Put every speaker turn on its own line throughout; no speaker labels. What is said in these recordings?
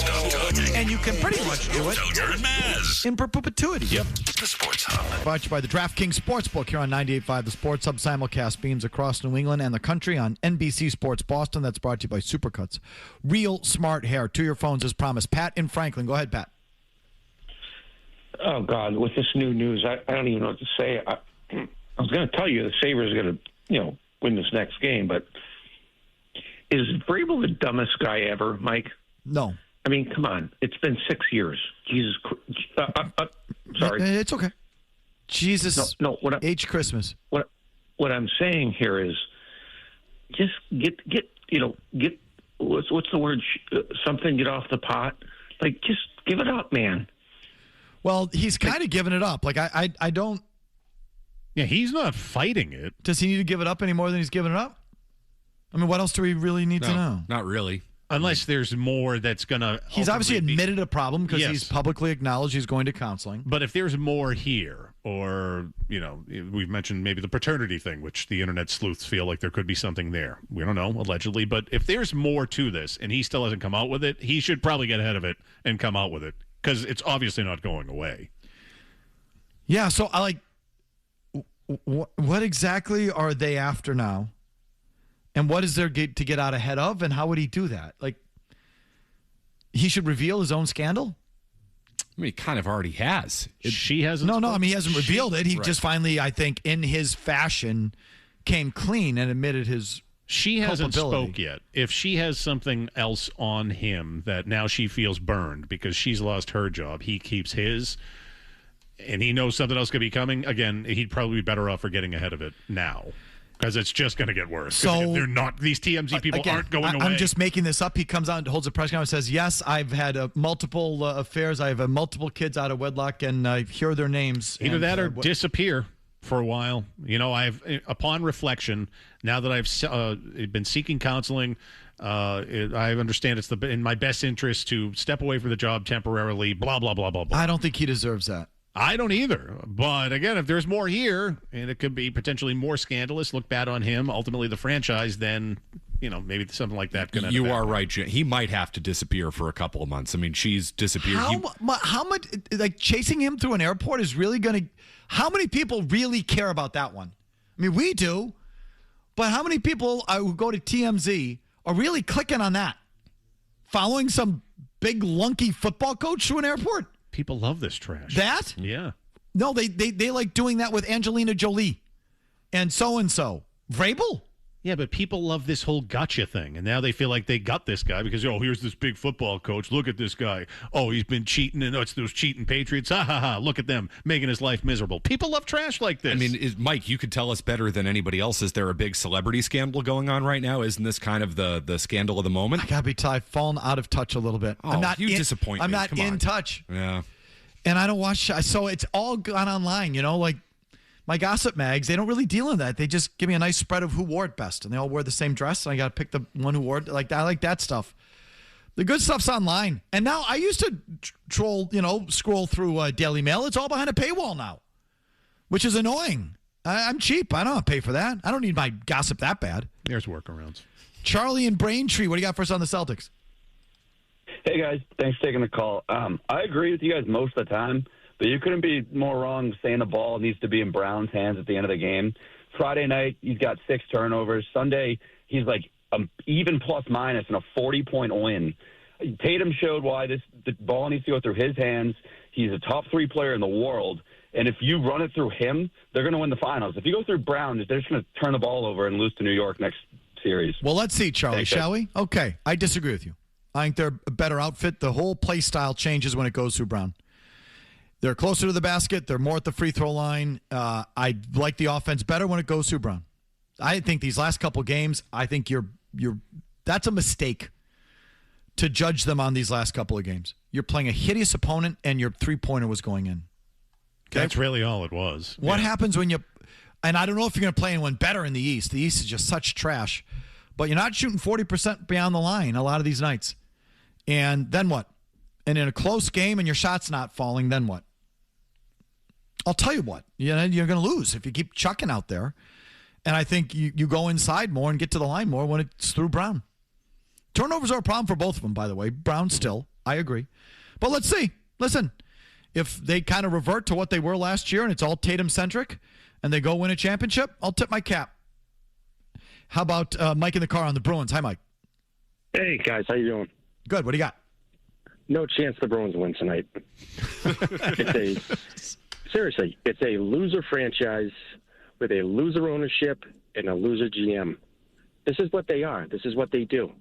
Stop talking.
And you can pretty much do it
Toter and Maz.
in perpetuity.
Yep. The Sports Hub.
Brought to you by the DraftKings Sportsbook here on 98.5. The Sports Hub simulcast beams across New England and the country on NBC Sports Boston. That's brought to you by Supercuts. Real smart hair. To your phones as promised. Pat in Franklin. Go ahead, Pat.
Oh, God, with this new news, I don't even know what to say. I was going to tell you the Sabres are going to, win this next game, but is Vrabel the dumbest guy ever, Mike?
No.
I mean, come on. It's been 6 years. Jesus sorry.
It's okay. Jesus.
No.
H Christmas.
What I'm saying here is just get what's the word? Something, get off the pot. Like, just give it up, man.
Well, he's kind of giving it up. Like, I don't.
Yeah, he's not fighting it.
Does he need to give it up any more than he's giving it up? I mean, what else do we really need to know?
Not really.
Unless there's more that's going to...
He's obviously admitted a problem because he's publicly acknowledged he's going to counseling.
But if there's more here, or, we've mentioned maybe the paternity thing, which the internet sleuths feel like there could be something there. We don't know, allegedly. But if there's more to this and he still hasn't come out with it, he should probably get ahead of it and come out with it because it's obviously not going away.
Yeah, so I like... What exactly are they after now? And what is there to get out ahead of? And how would he do that? Like, he should reveal his own scandal?
I mean, he kind of already has.
She hasn't.
No, I mean, he hasn't revealed it. He just finally, I think, in his fashion, came clean and admitted his
She hasn't
culpability.
spoke yet. If she has something else on him that now she feels burned because she's lost her job, he keeps his, and he knows something else could be coming, again, he'd probably be better off for getting ahead of it now. Because it's just going to get worse.
So
they're not; these TMZ people aren't going away.
I'm just making this up. He comes out and holds a press conference and says, yes, I've had multiple affairs. I have multiple kids out of wedlock, and here are their names.
Either that or disappear for a while. Upon reflection, now that I've been seeking counseling, I understand it's in my best interest to step away from the job temporarily, blah, blah, blah, blah, blah.
I don't think he deserves that.
I don't either. But again, if there's more here, and it could be potentially more scandalous, look bad on him, ultimately the franchise, then, maybe something like that could end up
You are
happening.
right, Jim. He might have to disappear for a couple of months. I mean, she's disappeared.
How much, like, chasing him through an airport is really going to, how many people really care about that one? I mean, we do, but how many people who go to TMZ are really clicking on that? Following some big, lunky football coach through an airport?
People love this trash.
That?
Yeah.
No, they like doing that with Angelina Jolie and so. Vrabel?
Yeah, but people love this whole gotcha thing, and now they feel like they got this guy because, here's this big football coach. Look at this guy. Oh, he's been cheating, and it's those cheating Patriots. Ha, ha, ha. Look at them, making his life miserable. People love trash like this.
I mean, Mike, you could tell us better than anybody else. Is there a big celebrity scandal going on right now? Isn't this kind of the scandal of the moment?
I got to be I've fallen out of touch a little bit.
Oh, you disappoint me.
I'm not
Come
in
on.
touch.
Yeah.
And I don't watch, so it's all gone online, like my gossip mags, they don't really deal in that. They just give me a nice spread of who wore it best, and they all wear the same dress, and I got to pick the one who wore it. Like, I like that stuff. The good stuff's online. And now I used to troll, scroll through Daily Mail. It's all behind a paywall now, which is annoying. I'm cheap. I don't have to pay for that. I don't need my gossip that bad.
There's workarounds.
Charlie in Braintree, what do you got for us on the Celtics?
Hey, guys. Thanks for taking the call. I agree with you guys most of the time, but you couldn't be more wrong saying the ball needs to be in Brown's hands at the end of the game. Friday night, he's got 6 turnovers. Sunday, he's like even plus minus in a 40-point win. Tatum showed why the ball needs to go through his hands. He's a top 3 player in the world. And if you run it through him, they're going to win the finals. If you go through Brown, they're just going to turn the ball over and lose to New York next series.
Well, let's see, Charlie, shall we? Okay, I disagree with you. I think they're a better outfit. The whole play style changes when it goes through Brown. They're closer to the basket. They're more at the free throw line. I like the offense better when it goes through Brown. I think these last couple games, I think that's a mistake to judge them on these last couple of games. You're playing a hideous opponent, and your three-pointer was going in.
Okay? That's really all it was.
What happens when and I don't know if you're going to play anyone better in the East. The East is just such trash. But you're not shooting 40% beyond the line a lot of these nights. And then what? And in a close game and your shot's not falling, then what? I'll tell you what. You're going to lose if you keep chucking out there. And I think you go inside more and get to the line more when it's through Brown. Turnovers are a problem for both of them, by the way. Brown still. I agree. But let's see. Listen, if they kind of revert to what they were last year and it's all Tatum-centric and they go win a championship, I'll tip my cap. How about Mike in the car on the Bruins? Hi, Mike.
Hey, guys. How you doing?
Good. What do you got?
No chance the Bruins win tonight. Seriously, it's a loser franchise with a loser ownership and a loser GM. This is what they are. This is what they do.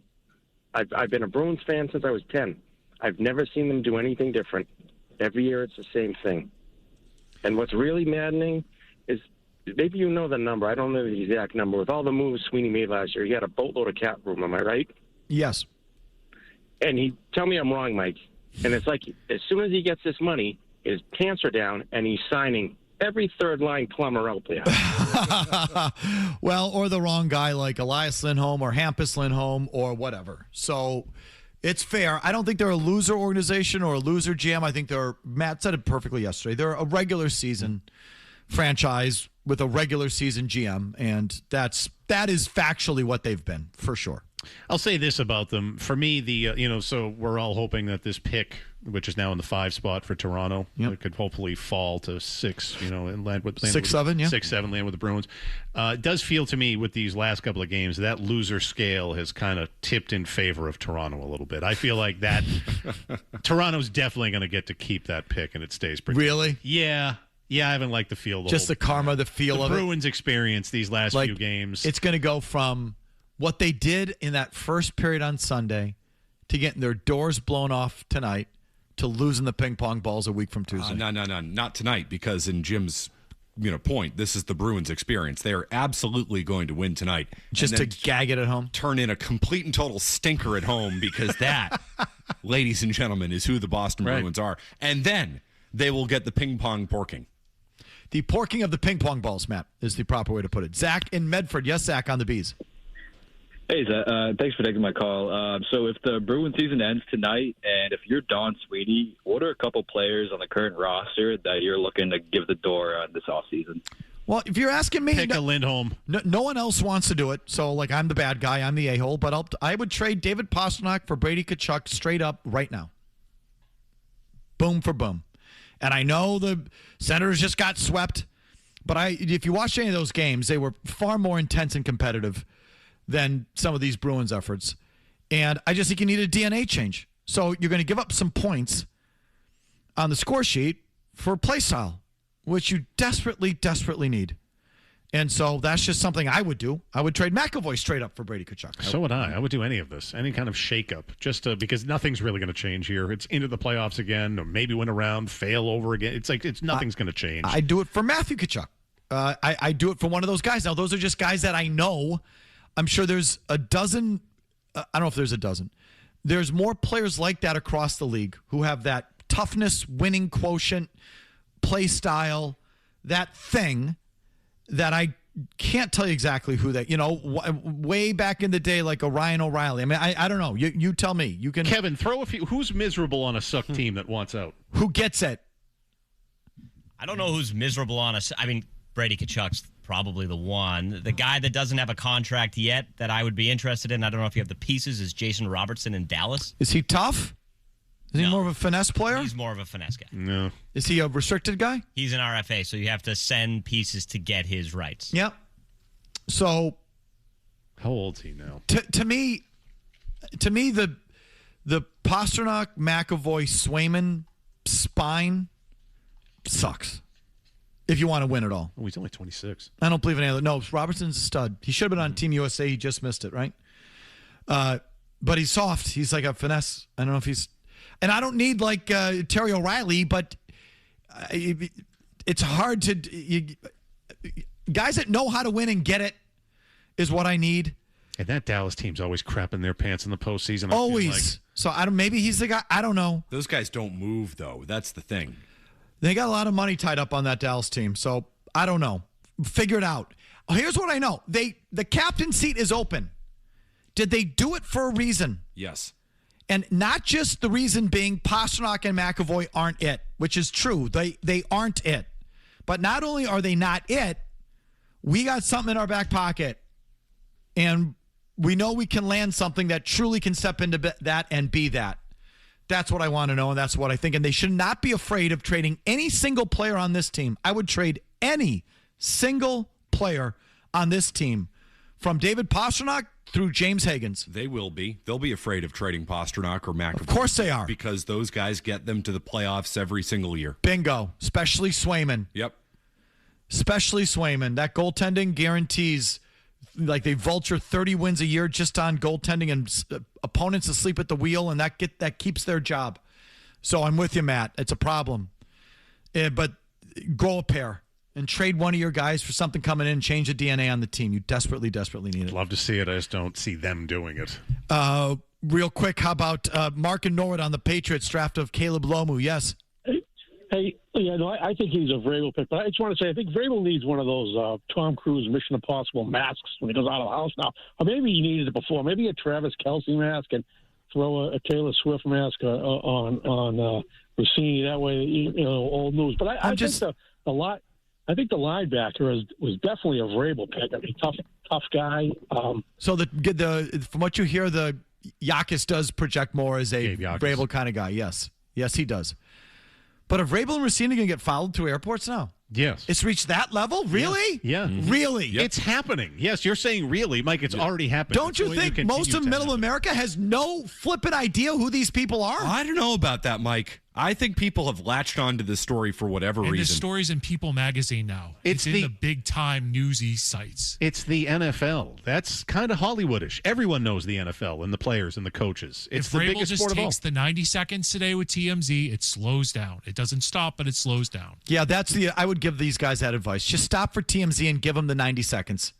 I've been a Bruins fan since I was 10. I've never seen them do anything different. Every year it's the same thing. And what's really maddening is, maybe you know the number. I don't know the exact number. With all the moves Sweeney made last year, he had a boatload of cap room. Am I right?
Yes.
And tell me I'm wrong, Mike. And it's like, as soon as he gets this money, his pants are down, and he's signing every third-line plumber out there.
Well, or the wrong guy like Elias Lindholm or Hampus Lindholm or whatever. So it's fair. I don't think they're a loser organization or a loser GM. I think Matt said it perfectly yesterday. They're a regular season franchise with a regular season GM, and that is factually what they've been, for sure.
I'll say this about them. For me, so we're all hoping that this pick, which is now in the 5 spot for Toronto, it could hopefully fall to 6, and land with
6-7, yeah.
6-7, land with the Bruins. It does feel to me with these last couple of games that loser scale has kind of tipped in favor of Toronto a little bit. I feel like that Toronto's definitely going to get to keep that pick, and it stays pretty.
Really?
Yeah, I haven't liked the feel.
The karma, the feel of it.
The Bruins experience these last few games.
It's going to go from what they did in that first period on Sunday to getting their doors blown off tonight to losing the ping pong balls a week from Tuesday.
No, not tonight, because in Jim's point, this is the Bruins experience. They are absolutely going to win tonight.
Just to gag it at home?
Turn in a complete and total stinker at home, because that, ladies and gentlemen, is who the Boston Bruins are. And then they will get the ping pong porking.
The porking of the ping pong balls, Matt, is the proper way to put it. Zach in Medford. Yes, Zach, on the Bees.
Hey, thanks for taking my call. So if the Bruins season ends tonight, and if you're Don Sweeney, what are a couple players on the current roster that you're looking to give the door this offseason?
Well, if you're asking me,
pick a Lindholm.
No one else wants to do it. So, I'm the bad guy. I'm the a-hole. But I would trade David Pastrnak for Brady Tkachuk straight up right now. Boom for boom. And I know the Senators just got swept. But if you watch any of those games, they were far more intense and competitive than some of these Bruins efforts. And I just think you need a DNA change. So you're going to give up some points on the score sheet for play style, which you desperately, desperately need. And so that's just something I would do. I would trade McAvoy straight up for Brady Tkachuk.
So would I. I would do any of this, any kind of shakeup, just because nothing's really going to change here. It's into the playoffs again, or maybe win a round, fail over again. It's nothing's going to change.
I do it for Matthew Tkachuk. I do it for one of those guys. Now, those are just guys that I know. I'm sure there's a dozen. I don't know if there's a dozen. There's more players like that across the league who have that toughness, winning quotient, play style, that thing that I can't tell you exactly who that, way back in the day, like a Ryan O'Reilly. I mean, I don't know. You tell me. You can.
Kevin, throw a few. Who's miserable on a suck team that wants out?
Who gets it?
I don't know who's miserable on Brady Tkachuk's probably the one. The guy that doesn't have a contract yet that I would be interested in, I don't know if you have the pieces, is Jason Robertson in Dallas.
Is he tough? Is he more of a finesse player?
He's more of a finesse guy.
No.
Is he a restricted guy?
He's an RFA, so you have to send pieces to get his rights.
Yep. So,
how old is he now?
To me, the Pastrnak, McAvoy, Swayman spine sucks. If you want to win it all.
Oh, he's only 26.
I don't believe in any other. No, Robertson's a stud. He should have been on Team USA. He just missed it, right? But he's soft. He's like a finesse. I don't know if he's... And I don't need Terry O'Reilly, but it's hard to... guys that know how to win and get it is what I need.
And that Dallas team's always crapping their pants in the postseason.
Always. So maybe he's the guy. I don't know.
Those guys don't move, though. That's the thing.
They got a lot of money tied up on that Dallas team, so I don't know. Figure it out. Here's what I know. The captain seat is open. Did they do it for a reason?
Yes.
And not just the reason being Pastrnak and McAvoy aren't it, which is true. They aren't it. But not only are they not it, we got something in our back pocket. And we know we can land something that truly can step into that and be that. That's what I want to know, and that's what I think. And they should not be afraid of trading any single player on this team. I would trade any single player on this team, from David Pastrnak through James Higgins.
They will be. They'll be afraid of trading Pastrnak or McAvoy.
Of course they are.
Because those guys get them to the playoffs every single year.
Bingo. Especially Swayman.
Yep.
Especially Swayman. That goaltending guarantees, like, they vulture 30 wins a year just on goaltending and opponents asleep at the wheel, and that keeps their job. So I'm with you, Matt. It's a problem. But grow a pair and trade one of your guys for something coming in and change the DNA on the team. You desperately, desperately need it.
Love to see it. I just don't see them doing it.
Real quick, how about Mark and Norwood on the Patriots draft of Caleb Lomu? Yes.
Hey, yeah, no, I think he's a Vrabel pick, but I just want to say I think Vrabel needs one of those Tom Cruise Mission Impossible masks when he goes out of the house now. Or maybe he needed it before. Maybe a Travis Kelce mask and throw a Taylor Swift mask on Rossini. That way, old news. But I think I think the linebacker was definitely a Vrabel pick. I mean, tough guy.
So from what you hear, the Yakis does project more as a Vrabel kind of guy. Yes, he does. But are Vrabel and Rossini going to get followed through airports now?
Yes.
It's reached that level? Really?
Yeah.
Really?
Yep. It's happening. Yes, you're saying really. Mike, it's already happened.
Don't you think most of Middle America has no flippant idea who these people are?
I don't know about that, Mike. I think people have latched onto this story for whatever reason.
The story's in People magazine now. It's in the big-time newsy sites.
It's the NFL. That's kind of Hollywoodish. Everyone knows the NFL and the players and the coaches. It's the biggest sport of all.
If Vrabel just takes the 90 seconds today with TMZ, it slows down. It doesn't stop, but it slows down.
Yeah, I would give these guys that advice. Just stop for TMZ and give them the 90 seconds.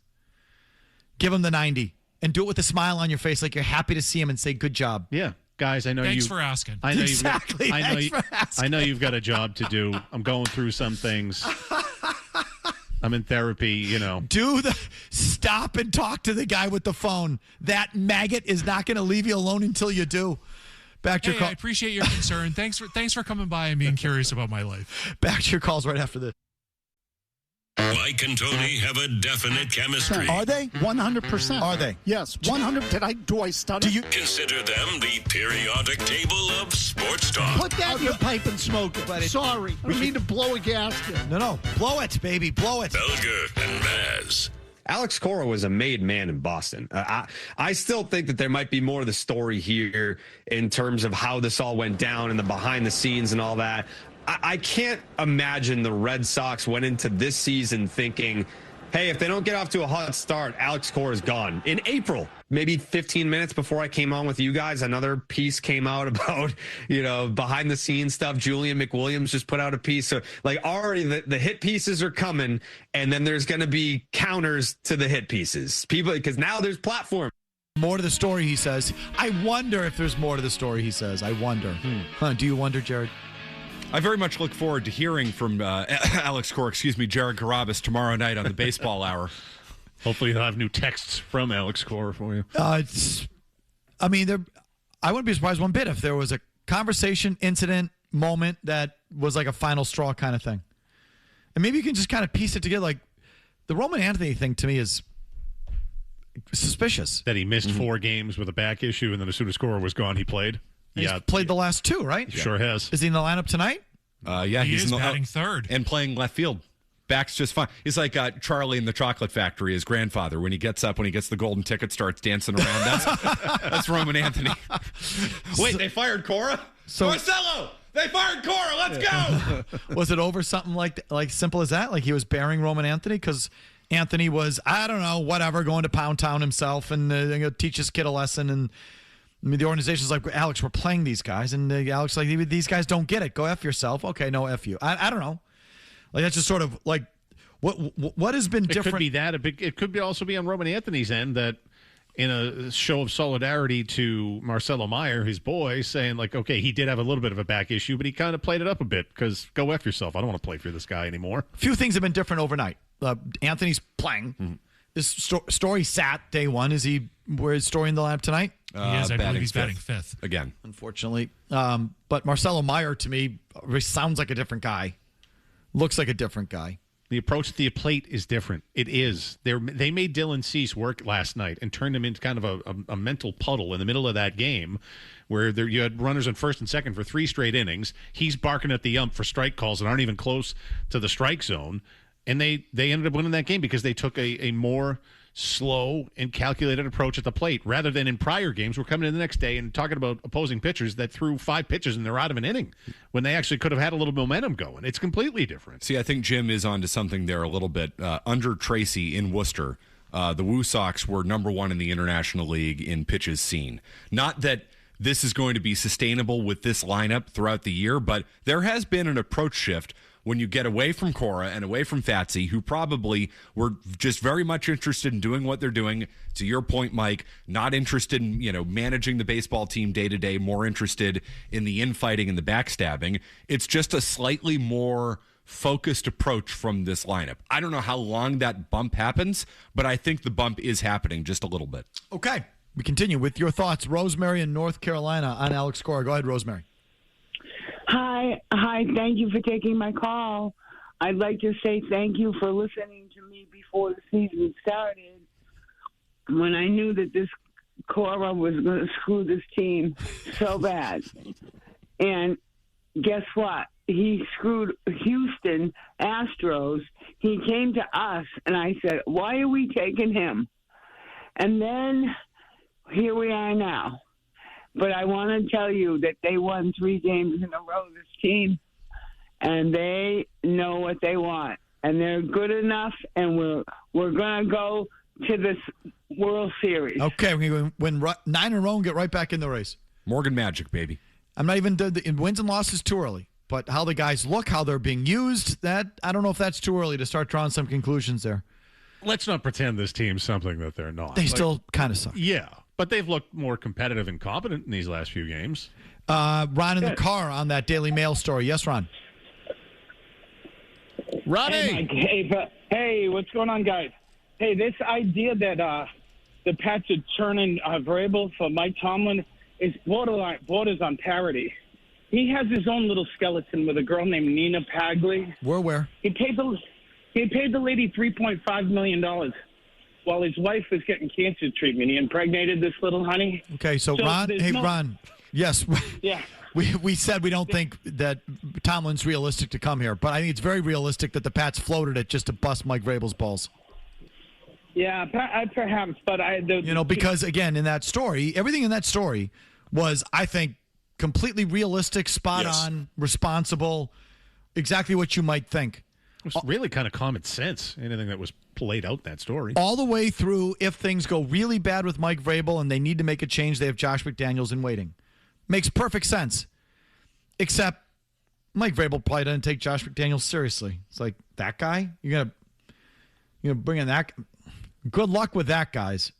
Give them the 90. And do it with a smile on your face like you're happy to see him and say, good job.
Yeah. Guys, I know
Thanks for asking.
I know
exactly.
I know you've got a job to do. I'm going through some things. I'm in therapy,
Stop and talk to the guy with the phone. That maggot is not going to leave you alone until you do. Back to your call.
I appreciate your concern. Thanks for coming by and being curious about my life.
Back to your calls right after this.
Mike and Tony have a definite chemistry.
Are they? 100%.
Are they?
Yes. 100. Do I stutter?
Do you consider them the periodic table of sports talk?
Put that in your pipe and smoke it. Sorry. We need to blow a gasket.
No. Blow it, baby. Blow it.
Belger and Maz.
Alex Cora was a made man in Boston. I still think that there might be more of the story here in terms of how this all went down and the behind the scenes and all that. I can't imagine the Red Sox went into this season thinking, hey, if they don't get off to a hot start, Alex Cora is gone. In April, maybe 15 minutes before I came on with you guys, another piece came out about, behind the scenes stuff. Julian McWilliams just put out a piece. So, already the hit pieces are coming, and then there's going to be counters to the hit pieces. Because now there's platform.
More to the story, he says. I wonder if there's more to the story, he says. I wonder. Do you wonder, Jared?
I very much look forward to hearing from Alex Cora, Jared Carabas tomorrow night on the Baseball Hour.
Hopefully you'll have new texts from Alex Cora for you.
I wouldn't be surprised one bit if there was a conversation, incident, moment that was like a final straw kind of thing. And maybe you can just kind of piece it together. Like, the Roman Anthony thing to me is suspicious.
That he missed 4 games with a back issue, and then as soon as Cora was gone, he played.
He's played the last 2, right?
He sure has.
Is he in the lineup tonight?
He's
batting third
and playing left field. Back's just fine. He's like Charlie in the Chocolate Factory, his grandfather. When he gets the golden ticket, starts dancing around. That's Roman Anthony. Wait, they fired Cora? Marcelo, they fired Cora. Let's go.
Was it over something like simple as that? Like he was bearing Roman Anthony? Because Anthony was, I don't know, whatever, going to Pound Town himself and teach his kid a lesson. And the organization's like, Alex, we're playing these guys. And Alex like, these guys don't get it. Go F yourself. Okay, no, F you. I don't know. Like, that's just sort of like, what has been different?
It could be that. It could also be on Roman Anthony's end that in a show of solidarity to Marcelo Meyer, his boy, saying like, okay, he did have a little bit of a back issue, but he kind of played it up a bit because go F yourself. I don't want to play for this guy anymore.
A few things have been different overnight. Anthony's playing. Mm-hmm. This Story sat day one. Where's Story in the lab tonight?
He is. I believe he's batting fifth.
Again.
Unfortunately. But Marcelo Meyer, to me, sounds like a different guy. Looks like a different guy.
The approach to the plate is different. It is. They made Dylan Cease work last night and turned him into kind of a mental puddle in the middle of that game where you had runners on first and second for 3 straight innings. He's barking at the ump for strike calls that aren't even close to the strike zone. And they ended up winning that game because they took a more slow and calculated approach at the plate rather than in prior games. We're coming in the next day and talking about opposing pitchers that threw 5 pitches and they're out of an inning when they actually could have had a little momentum going. It's completely different.
See, I think Jim is onto something there a little bit. Under Tracy in Worcester, the Woo Sox were number 1 in the International League in pitches seen. Not that this is going to be sustainable with this lineup throughout the year, but there has been an approach shift when you get away from Cora and away from Fatsy, who probably were just very much interested in doing what they're doing. To your point, Mike, not interested in, managing the baseball team day to day, more interested in the infighting and the backstabbing. It's just a slightly more focused approach from this lineup. I don't know how long that bump happens, but I think the bump is happening just a little bit.
Okay. We continue with your thoughts. Rosemary in North Carolina on Alex Cora. Go ahead, Rosemary.
Hi. Thank you for taking my call. I'd like to say thank you for listening to me before the season started when I knew that this Cora was going to screw this team so bad. And guess what? He screwed Houston Astros. He came to us, and I said, why are we taking him? And then here we are now. But I want to tell you that they won 3 games in a row, this team, and they know what they want. And they're good enough, and we're going to go to this World Series.
Okay, we're going to win 9 in a row and get right back in the race.
Morgan Magic, baby.
I'm not even – wins and losses too early. But how the guys look, how they're being used, that I don't know if that's too early to start drawing some conclusions there.
Let's not pretend this team's something that they're not.
They still kind of suck.
Yeah. But they've looked more competitive and competent in these last few games.
Ron in the car on that Daily Mail story. Yes, Ron.
Ronnie.
Hey, what's going on, guys? Hey, this idea that the Pats are turning Vrabel for Mike Tomlin is borders on parody. He has his own little skeleton with a girl named Nina Pagli.
We're aware.
He paid the lady $3.5 million. While his wife was getting cancer treatment. He impregnated this little honey.
Okay, so Ron, Ron, yes.
Yeah.
We said we don't think that Tomlin's realistic to come here, but I think it's very realistic that the Pats floated it just to bust Mike Vrabel's balls.
Yeah, perhaps, but
because, again, in that story, everything in that story was, I think, completely realistic, spot on, responsible, exactly what you might think.
It was really kind of common sense, anything that was played out in that story.
All the way through, if things go really bad with Mike Vrabel and they need to make a change, they have Josh McDaniels in waiting. Makes perfect sense. Except Mike Vrabel probably doesn't take Josh McDaniels seriously. It's like, that guy? You're gonna bring in that? Good luck with that, guys.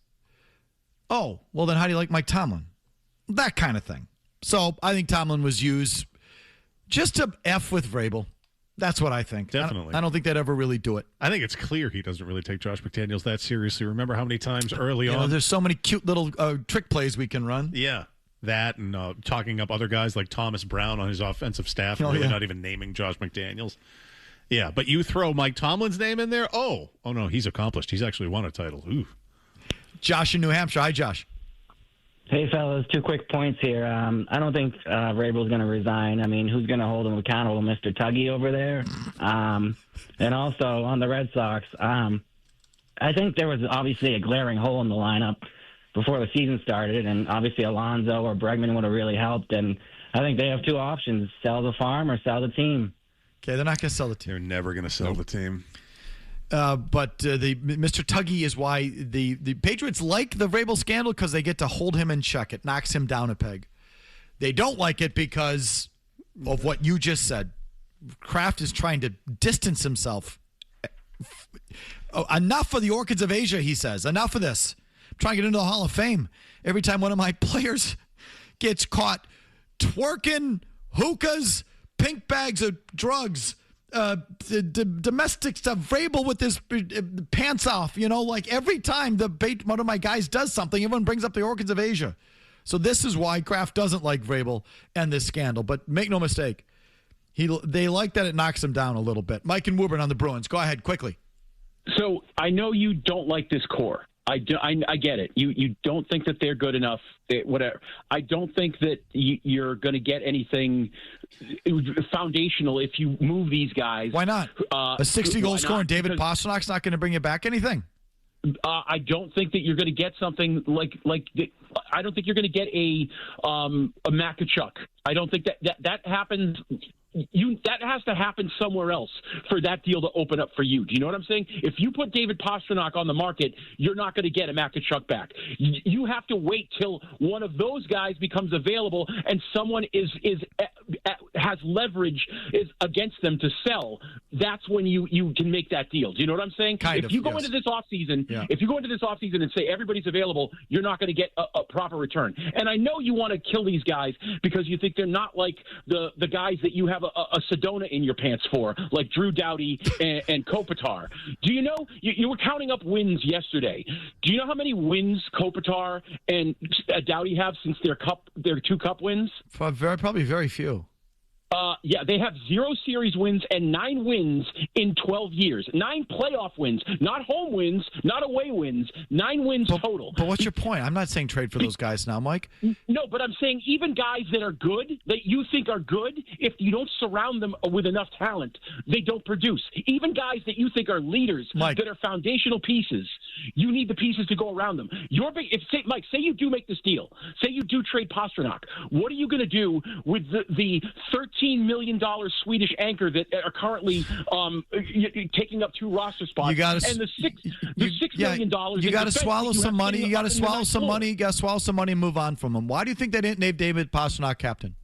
Oh, well then how do you like Mike Tomlin? That kind of thing. So I think Tomlin was used just to F with Vrabel. That's what I think.
Definitely.
I don't think they'd ever really do it.
I think it's clear he doesn't really take Josh McDaniels that seriously. Remember how many times early on?
There's so many cute little trick plays we can run.
Yeah. That and talking up other guys like Thomas Brown on his offensive staff, really not even naming Josh McDaniels. Yeah, but you throw Mike Tomlin's name in there, oh no, he's accomplished. He's actually won a title. Ooh.
Josh in New Hampshire. Hi, Josh.
Hey, fellas, 2 quick points here. I don't think Vrabel's going to resign. I mean, who's going to hold him accountable? Mr. Tuggy over there? And also, on the Red Sox, I think there was obviously a glaring hole in the lineup before the season started, and obviously Alonso or Bregman would have really helped. And I think they have 2 options, sell the farm or sell the team.
Okay, they're not going to sell the team.
They're never going to sell the team.
But the Mr. Tuggy is why the Patriots like the Vrabel scandal because they get to hold him in check. It knocks him down a peg. They don't like it because of what you just said. Kraft is trying to distance himself. Enough of the Orchids of Asia, he says. Enough of this. I'm trying to get into the Hall of Fame. Every time one of my players gets caught twerking, hookahs, pink bags of drugs, domestic stuff, Vrabel with his pants off, like every time one of my guys does something, everyone brings up the Orchids of Asia. So this is why Kraft doesn't like Vrabel and this scandal. But make no mistake, They like that it knocks him down a little bit. Mike and Woburn on the Bruins. Go ahead, quickly.
So I know you don't like this core. I get it. You don't think that they're good enough. Whatever. I don't think that you're going to get anything foundational if you move these guys.
Why not? A 60-goal scorer and David Pasternak's not going to bring you back anything.
I don't think that you're going to get something like I don't think you're going to get a Makachuk. I don't think that happens. That has to happen somewhere else for that deal to open up for you. Do you know what I'm saying? If you put David Pastrnak on the market, you're not going to get a Makachuk back. You have to wait till one of those guys becomes available and someone has leverage against them to sell. That's when you can make that deal. Do you know what I'm saying? If you go into this offseason, and say everybody's available, you're not going to get a proper return. And I know you want to kill these guys because you think they're not like the guys that you have a Sedona in your pants for, like Drew Doughty and Kopitar. Do you know, you were counting up wins yesterday. Do you know how many wins Kopitar and Doughty have since their 2 cup wins?
Probably very few.
Yeah, they have 0 series wins and 9 wins in 12 years. 9 playoff wins, not home wins, not away wins, 9 wins total.
But what's your point? I'm not saying trade for those guys now, Mike.
No, but I'm saying even guys that are good, that you think are good, if you don't surround them with enough talent, they don't produce. Even guys that you think are leaders,
Mike,
that are foundational pieces, you need the pieces to go around them. Mike, say you do make this deal. Say you do trade Pastrnak. What are you going to do with the $13 million Swedish anchor that are currently taking up 2 roster spots?
You gotta,
and the $6 million.
You got to swallow some money. You got to swallow some money. You got to swallow some money and move on from them. Why do you think they didn't name David Pastrnak captain?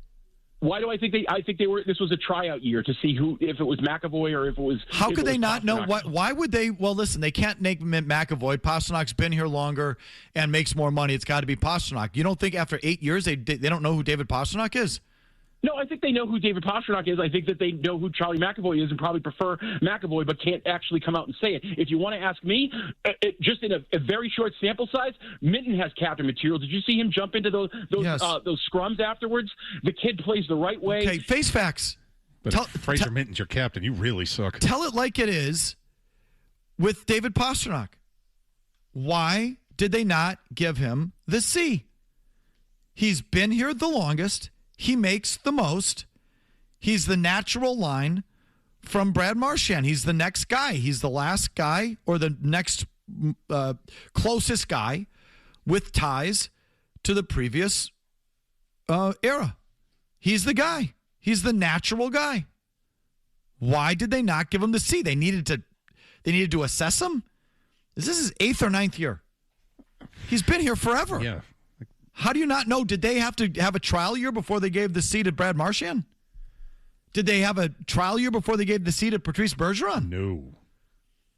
Why do I think they? I think they were. This was a tryout year to see if it was McAvoy or if it was.
How could they not know? Why would they? Well, listen, they can't name McAvoy. Pasternak's been here longer and makes more money. It's got to be Pastrnak. You don't think after 8 years they don't know who David Pastrnak is?
No, I think they know who David Pastrnak is. I think that they know who Charlie McAvoy is and probably prefer McAvoy, but can't actually come out and say it. If you want to ask me, just in a very short sample size, Minton has captain material. Did you see him jump into those scrums afterwards? The kid plays the right way.
Okay, face facts.
But if Fraser Minton's your captain, you really suck.
Tell it like it is with David Pastrnak. Why did they not give him the C? He's been here the longest. He makes the most. He's the natural line from Brad Marchand. He's the next guy. He's the last guy or the next closest guy with ties to the previous era. He's the guy. He's the natural guy. Why did they not give him the C? They needed to assess him? Is this his 8th or 9th year? He's been here forever.
Yeah.
How do you not know? Did they have to have a trial year before they gave the C to Brad Marchand? Did they have a trial year before they gave the C to Patrice Bergeron?
No.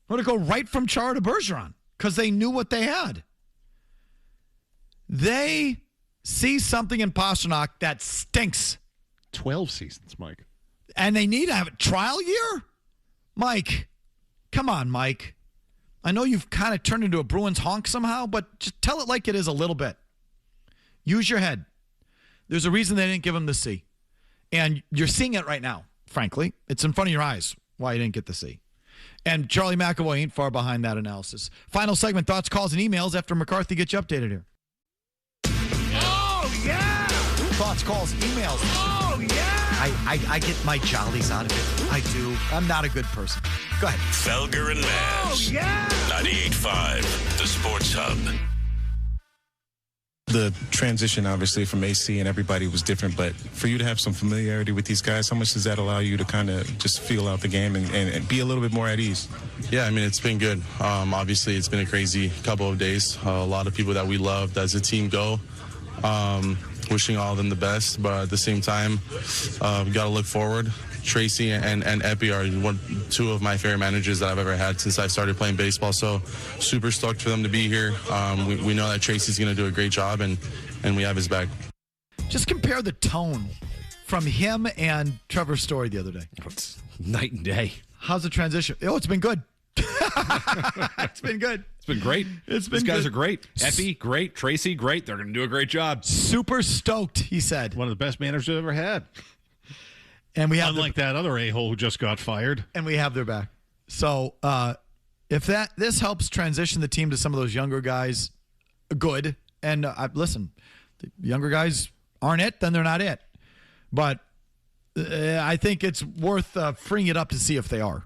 Or to go right from Chara to Bergeron because they knew what they had. They see something in Pastrnak that stinks.
12 seasons, Mike.
And they need to have a trial year? Mike, come on, Mike. I know you've kind of turned into a Bruins honk somehow, but just tell it like it is a little bit. Use your head. There's a reason they didn't give him the C. And you're seeing it right now, frankly. It's in front of your eyes why you didn't get the C. And Charlie McAvoy ain't far behind that analysis. Final segment, thoughts, calls, and emails after McCarthy gets you updated here.
Oh, yeah!
Thoughts, calls, emails.
Oh, yeah!
I get my jollies out of it. I do. I'm not a good person. Go ahead.
Felger and Maz.
Oh, yeah!
98.5, the Sports Hub.
The transition, obviously, from AC and everybody was different, but for you to have some familiarity with these guys, how much does that allow you to kind of just feel out the game and be a little bit more at ease?
Yeah, I mean, it's been good. Obviously, it's been a crazy couple of days. A lot of people that we loved as a team go. Wishing all of them the best, but at the same time, we got to look forward. Tracy and Epi are two of my favorite managers that I've ever had since I started playing baseball. So super stoked for them to be here. We know that Tracy's going to do a great job, and we have his back.
Just compare the tone from him and Trevor Story the other day.
It's night and day.
How's the transition? Oh, it's been good. It's been good.
It's been great.
It's been
These guys
good.
are great. Epi, great. Tracy, great. They're going to do a great job.
Super stoked, he said.
One of the best managers I've ever had.
And we have
unlike that other a-hole who just got fired.
And we have their back. So if this helps transition the team to some of those younger guys, good. And listen, the younger guys aren't it, then they're not it. But I think it's worth freeing it up to see if they are.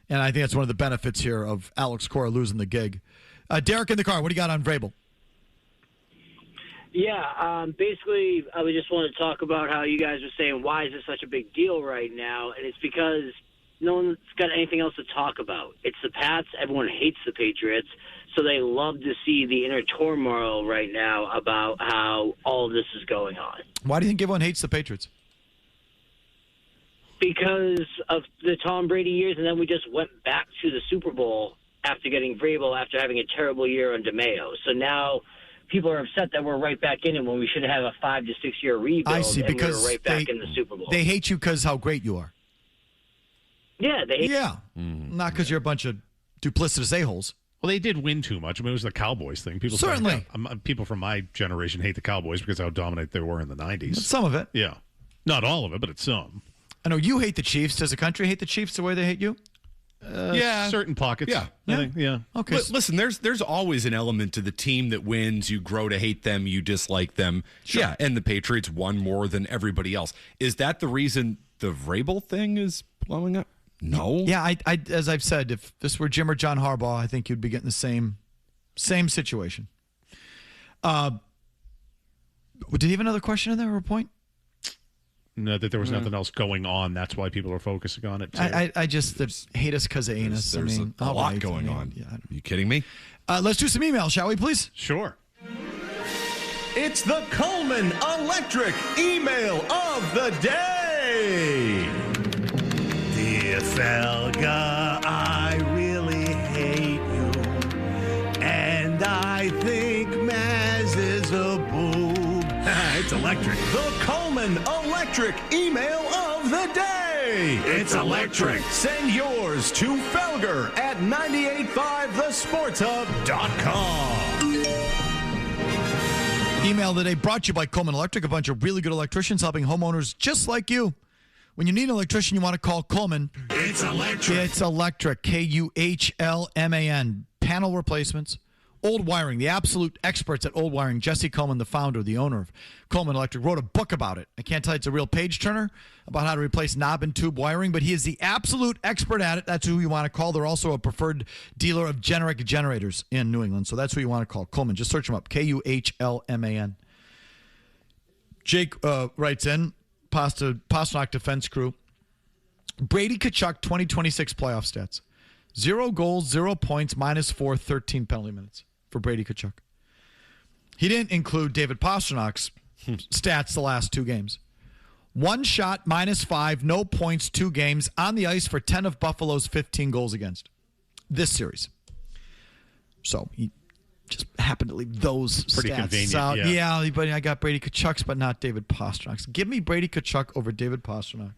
And I think that's one of the benefits here of Alex Cora losing the gig. Derek in the car, what do you got on Vrabel?
Yeah, basically, I just want to talk about how you guys were saying, why is this such a big deal right now? And it's because no one's got anything else to talk about. It's the Pats. Everyone hates the Patriots. So they love to see the inner turmoil right now about how all of this is going on.
Why do you think everyone hates the Patriots?
Because of the Tom Brady years, and then we just went back to the Super Bowl after getting Vrabel after having a terrible year on DeMeo. So now people are upset that we're right back in it when we should have a 5 to 6 year rebuild.
I see, because
we're right back in the Super Bowl.
They hate you because how great you are.
Yeah, they hate
not because you're a bunch of duplicitous a-holes.
Well, they did win too much. I mean, it was the Cowboys thing. People
certainly.
People from my generation hate the Cowboys because of how dominant they were in the 90s.
Some of it.
Yeah. Not all of it, but it's some.
I know you hate the Chiefs. Does the country hate the Chiefs the way they hate you?
Yeah,
certain pockets.
Yeah,
I think, yeah.
Okay.
Listen, there's always an element to the team that wins. You grow to hate them. You dislike them.
Sure.
Yeah, and the Patriots won more than everybody else. Is that the reason the Vrabel thing is blowing up? No.
Yeah, I as I've said, if this were Jim or John Harbaugh, I think you'd be getting the same situation. Did he have another question in there or a point?
No, that there was nothing else going on. That's why people are focusing on it, too.
I just hate us because of anus.
There's a lot going on.
Yeah,
Are you kidding me?
Let's do some emails, shall we, please?
Sure.
It's the Coleman Electric email of the day. Dear Felga, I really hate you. And I think Maz is a boob.
It's electric.
The Coleman Electric email of the day.
It's electric.
Send yours to Felger at 985thesportshub.com.
Email of the day brought to you by Coleman Electric, a bunch of really good electricians helping homeowners just like you. When you need an electrician, you want to call Coleman.
It's electric.
It's electric. Kuhlman. Panel replacements. Old Wiring, the absolute experts at Old Wiring. Jesse Coleman, the founder, the owner of Coleman Electric, wrote a book about it. I can't tell you it's a real page-turner about how to replace knob and tube wiring, but he is the absolute expert at it. That's who you want to call. They're also a preferred dealer of generic generators in New England, so that's who you want to call. Coleman, just search him up, Kuhlman. Jake writes in, Pasternak Defense Crew, Brady Tkachuk 2026 playoff stats. 0 goals, 0 points, -4, 13 penalty minutes for Brady Tkachuk. He didn't include David Pasternak's stats the last 2 games. 1 shot, -5, no points, 2 games, on the ice for 10 of Buffalo's 15 goals against this series. So he just happened to leave those
Pretty
stats
convenient,
out.
yeah.
But I got Brady Tkachuk's, but not David Pasternak's. Give me Brady Tkachuk over David Pasternak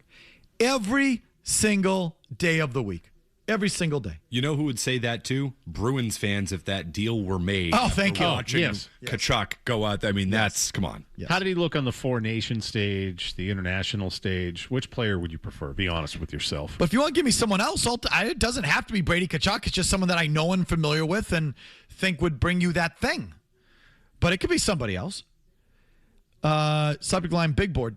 every single day of the week. Every single day.
You know who would say that too? Bruins fans, if that deal were made.
Oh, thank you.
Watching
yes.
Tkachuk go out. I mean, that's, come on.
Yes.
How did he look on the 4-nation stage, the international stage? Which player would you prefer? Be honest with yourself.
But if you want to give me someone else, it doesn't have to be Brady Tkachuk. It's just someone that I know and familiar with and think would bring you that thing. But it could be somebody else. Subject line, big board.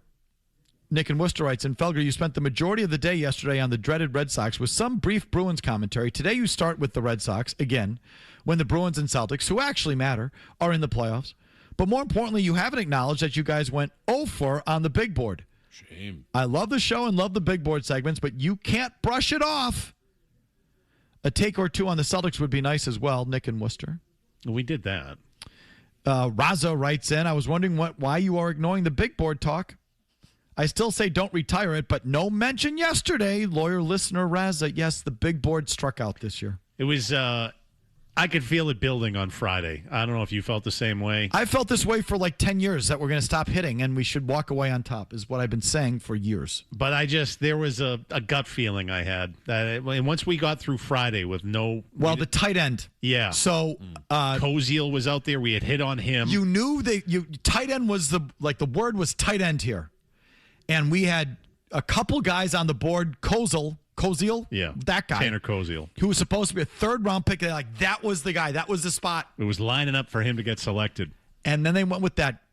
Nick in Worcester writes, in Felger, you spent the majority of the day yesterday on the dreaded Red Sox with some brief Bruins commentary. Today you start with the Red Sox, again, when the Bruins and Celtics, who actually matter, are in the playoffs. But more importantly, you haven't acknowledged that you guys went 0-4 on the big board.
Shame.
I love the show and love the big board segments, but you can't brush it off. A take or two on the Celtics would be nice as well, Nick in Worcester.
We did that.
Raza writes in, I was wondering why you are ignoring the big board talk. I still say don't retire it, but no mention yesterday. Lawyer listener Raza, yes, the big board struck out this year.
It was, I could feel it building on Friday. I don't know if you felt the same way.
I felt this way for like 10 years, that we're going to stop hitting and we should walk away on top, is what I've been saying for years.
But there was a gut feeling I had. And once we got through Friday with no...
Well, the tight end.
Yeah.
So...
Koziel was out there. We had hit on him.
You knew tight end was the word was tight end here. And we had a couple guys on the board. Koziel,
Yeah.
that guy.
Tanner Koziel.
Who was supposed to be a third-round pick. They're like, that was the guy. That was the spot.
It was lining up for him to get selected.
And then they went with that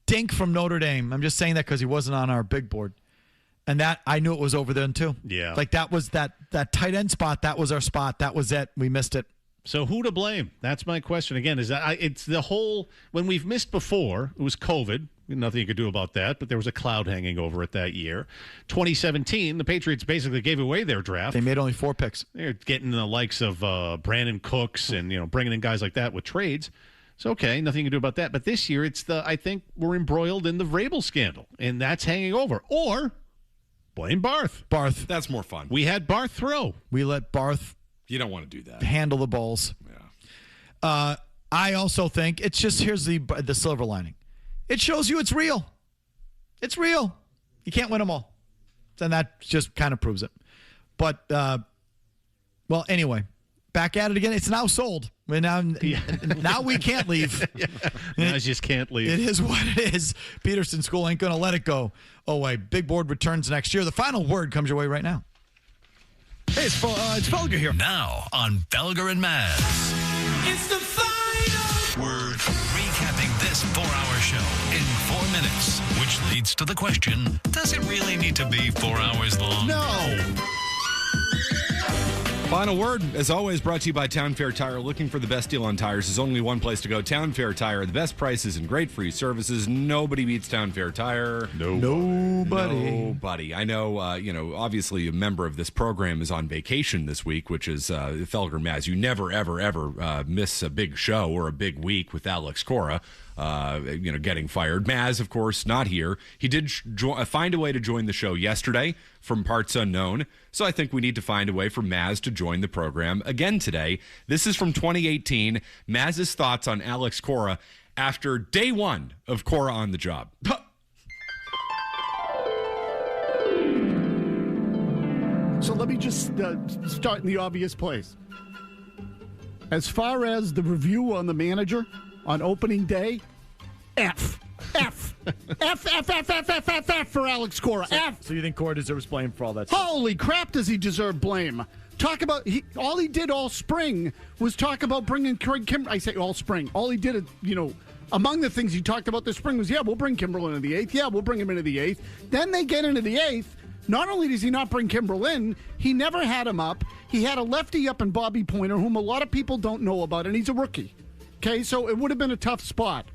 dink from Notre Dame. I'm just saying that because he wasn't on our big board. And that, I knew it was over then, too.
Yeah.
Like, that was that tight end spot. That was our spot. That was it. We missed it.
So who to blame? That's my question. Again, is that it's the whole, when we've missed before, it was COVID. Nothing you could do about that, but there was a cloud hanging over it that year. 2017, the Patriots basically gave away their draft.
They made only 4 picks.
They're getting the likes of Brandon Cooks and, bringing in guys like that with trades. It's okay. Nothing you can do about that. But this year, I think we're embroiled in the Vrabel scandal, and that's hanging over. Or blame Barth.
That's more fun.
We had Barth throw.
We let Barth.
You don't want to do that.
Handle the balls.
Yeah.
I also think it's just, here's the silver lining. It shows you it's real. It's real. You can't win them all. And that just kind of proves it. But, well, anyway, back at it again. It's now sold. Now we can't leave.
Now I just can't leave.
It is what it is. Peterson School ain't going to let it go away. Big board returns next year. The final word comes your way right now. Hey, it's Felger here.
Now on Felger and Maz.
It's the final
word. Recapping this 4-hour show in 4 minutes, which leads to the question, does it really need to be 4 hours long?
No.
Final word, as always, brought to you by Town Fair Tire. Looking for the best deal on tires, there's only one place to go. Town Fair Tire. The best prices and great free services. Nobody beats Town Fair Tire. Nobody. I know, obviously a member of this program is on vacation this week, which is Felger Maz. You never, ever, ever miss a big show or a big week with Alex Cora. Getting fired. Maz, of course, not here. He did find a way to join the show yesterday from parts unknown. So I think we need to find a way for Maz to join the program again today. This is from 2018. Maz's thoughts on Alex Cora after day 1 of Cora on the job.
So let me just start in the obvious place. As far as the review on the manager on opening day, F for Alex Cora.
So you think Cora deserves blame for all that
stuff? Holy crap, does he deserve blame? Talk about all he did all spring was talk about bringing Craig Kimbrell. I say all spring. All he did, among the things he talked about this spring was, we'll bring Kimbrell into the 8th. Yeah, we'll bring him into the 8th. Then they get into the 8th. Not only does he not bring Kimbrell in, he never had him up. He had a lefty up in Bobby Pointer, whom a lot of people don't know about, and he's a rookie. Okay, so it would have been a tough spot.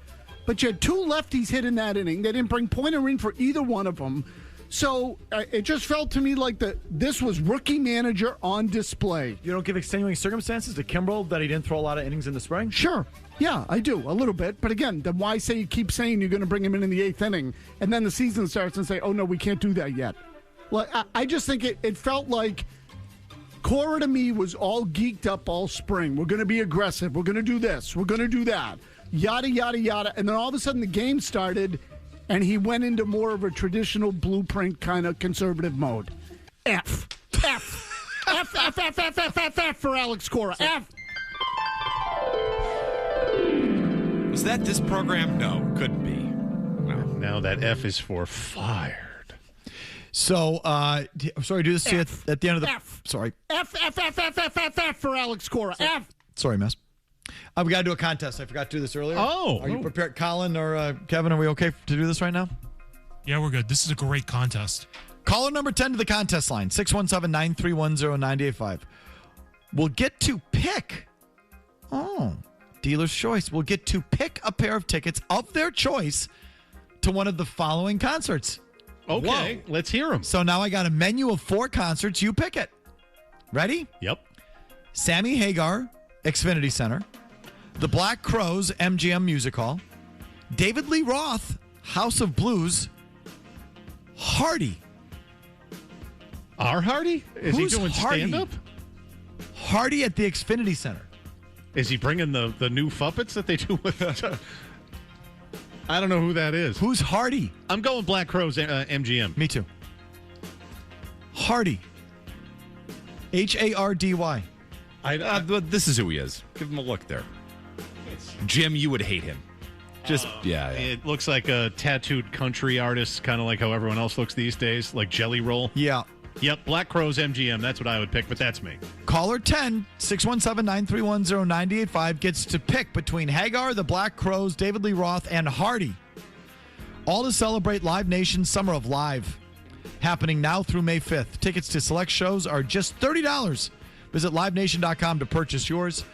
But you had 2 lefties hit in that inning. They didn't bring Pointer in for either one of them. So it just felt to me like this was rookie manager on display.
You don't give extenuating circumstances to Kimbrell that he didn't throw a lot of innings in the spring?
Sure. Yeah, I do, a little bit. But again, then why keep saying you're going to bring him in the 8th inning, and then the season starts and say, oh, no, we can't do that yet. Well, I just think it felt like Cora to me was all geeked up all spring. We're going to be aggressive. We're going to do this. We're going to do that. Yada, yada, yada. And then all of a sudden the game started, and he went into more of a traditional blueprint kind of conservative mode. F for Alex Cora. F.
Was that this program? No, couldn't be.
No. Now that F is for fired.
So, sorry, do this to you at the end of the... Sorry.
F for Alex Cora. F.
Sorry, Mess. We got to do a contest. I forgot to do this earlier.
Oh.
Are you prepared? Colin or Kevin, are we okay to do this right now?
Yeah, we're good. This is a great contest.
Caller number 10 to the contest line, 617-931-0985. We'll get to pick... dealer's choice. We'll get to pick a pair of tickets of their choice to one of the following concerts.
Okay,
Whoa.
Let's hear them.
So now I got a menu of 4 concerts. You pick it. Ready?
Yep.
Sammy Hagar, Xfinity Center. The Black Crowes, MGM Music Hall. David Lee Roth, House of Blues. Hardy.
Our Hardy? Is
Who's
he doing
Hardy?
stand-up?
Hardy at the Xfinity Center.
Is he bringing the new Fuppets that they do with... I don't know who that is.
Who's Hardy?
I'm going Black Crowes, MGM.
Me too. Hardy. Hardy.
This is who he is. Give him a look there. Jim, you would hate him.
It looks like a tattooed country artist, kind of like how everyone else looks these days, like Jelly Roll.
Yeah.
Yep, Black Crowes MGM. That's what I would pick, but that's me.
Caller 10, 617-931-0985 gets to pick between Hagar, the Black Crowes, David Lee Roth, and Hardy. All to celebrate Live Nation's Summer of Live. Happening now through May 5th. Tickets to select shows are just $30. Visit livenation.com to purchase yours.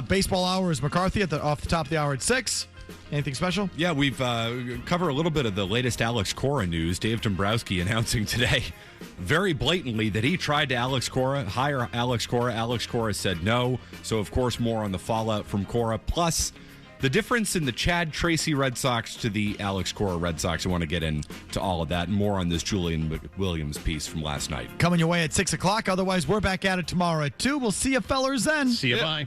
Baseball Hour is McCarthy off the top of the hour at 6. Anything special?
Yeah, we've covered a little bit of the latest Alex Cora news. Dave Dombrowski announcing today very blatantly that he tried to hire Alex Cora. Alex Cora said no. So, of course, more on the fallout from Cora. Plus, the difference in the Chad Tracy Red Sox to the Alex Cora Red Sox. I want to get into all of that and more on this Julian Williams piece from last night.
Coming your way at 6 o'clock. Otherwise, we're back at it tomorrow at 2. We'll see you fellers then.
See you. Bye.